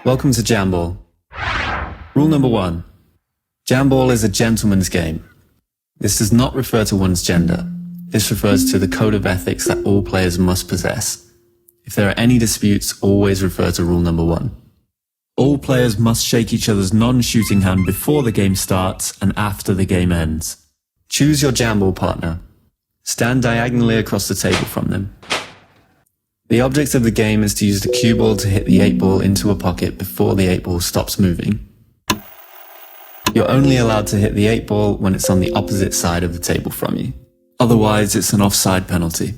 Welcome to Jamball. Rule number 1. Jamball is a gentleman's game. This does not refer to one's gender. This refers to the code of ethics that all players must possess. If there are any disputes, always refer to rule number 1. All players must shake each other's non-shooting hand before the game starts and after the game ends. Choose your Jamball partner. Stand diagonally across the table from them. The object of the game is to use the cue ball to hit the 8 ball into a pocket before the 8 ball stops moving. You're only allowed to hit the 8 ball when it's on the opposite side of the table from you. Otherwise, it's an offside penalty.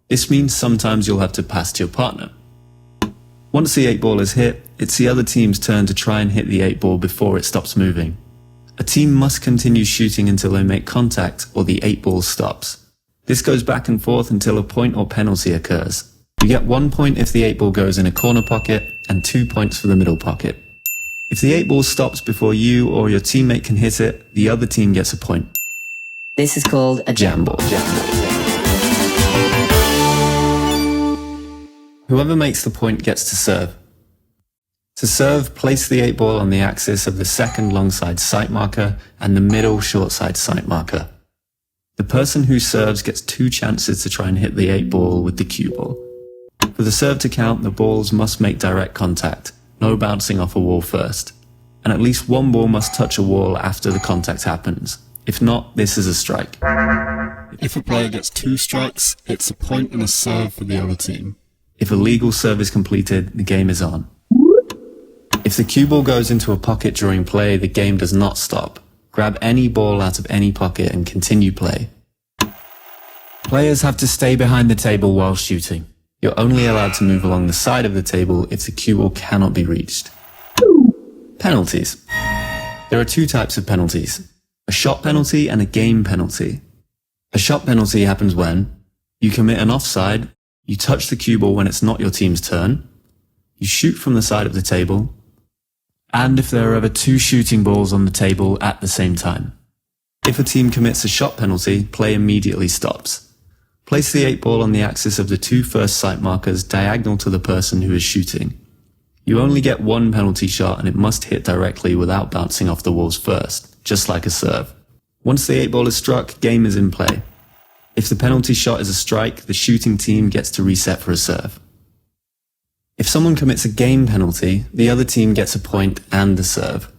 This means sometimes you'll have to pass to your partner. Once the 8 ball is hit, it's the other team's turn to try and hit the 8 ball before it stops moving. A team must continue shooting until they make contact or the 8 ball stops. This goes back and forth until a point or penalty occurs. You get 1 point if the 8 ball goes in a corner pocket and 2 points for the middle pocket. If the 8 ball stops before you or your teammate can hit it, the other team gets a point. This is called a Jamball. Whoever makes the point gets to serve. To serve, place the 8 ball on the axis of the second long side sight marker and the middle short side sight marker. The person who serves gets 2 chances to try and hit the 8 ball with the cue ball. For the serve to count, the balls must make direct contact, no bouncing off a wall first, and at least 1 ball must touch a wall after the contact happens. If not, this is a strike. If a player gets 2 strikes, it's a point and a serve for the other team. If a legal serve is completed, the game is on. If the cue ball goes into a pocket during play, the game does not stop. Grab any ball out of any pocket and continue play. Players have to stay behind the table while shooting. You're only allowed to move along the side of the table if the cue ball cannot be reached. Penalties. There are 2 types of penalties: a shot penalty and a game penalty. A shot penalty happens when you commit an offside, you touch the cue ball when it's not your team's turn, you shoot from the side of the table, and if there are ever 2 shooting balls on the table at the same time. If a team commits a shot penalty, play immediately stops. Place the 8 ball on the axis of the 2 first sight markers diagonal to the person who is shooting. You only get 1 penalty shot and it must hit directly without bouncing off the walls first, just like a serve. Once the 8 ball is struck, game is in play. If the penalty shot is a strike, the shooting team gets to reset for a serve. If someone commits a game penalty, the other team gets a point and a serve.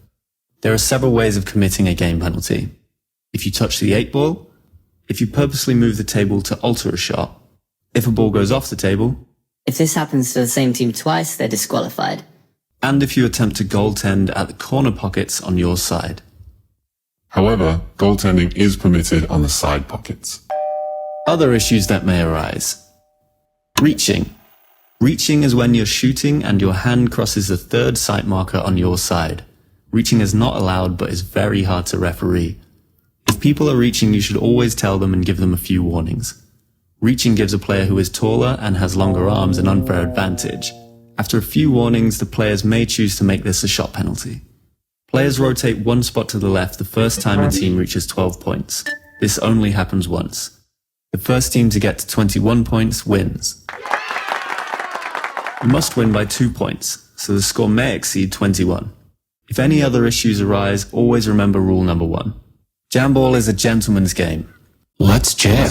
There are several ways of committing a game penalty. If you touch the 8 ball, if you purposely move the table to alter a shot, if a ball goes off the table, If this happens to the same team twice, they're disqualified. and if you attempt to goaltend at the corner pockets on your side. However, goaltending is permitted on the side pockets. Other issues that may arise. Reaching. Reaching is when you're shooting and your hand crosses the 3rd sight marker on your side. Reaching is not allowed but is very hard to referee. If people are reaching, you should always tell them and give them a few warnings. Reaching gives a player who is taller and has longer arms an unfair advantage. After a few warnings, the players may choose to make this a shot penalty. Players rotate 1 spot to the left the first time a team reaches 12 points. This only happens once. The first team to get to 21 points wins. You must win by 2 points, so the score may exceed 21. If any other issues arise, always remember rule number 1. Jamball is a gentleman's game. Let's jam.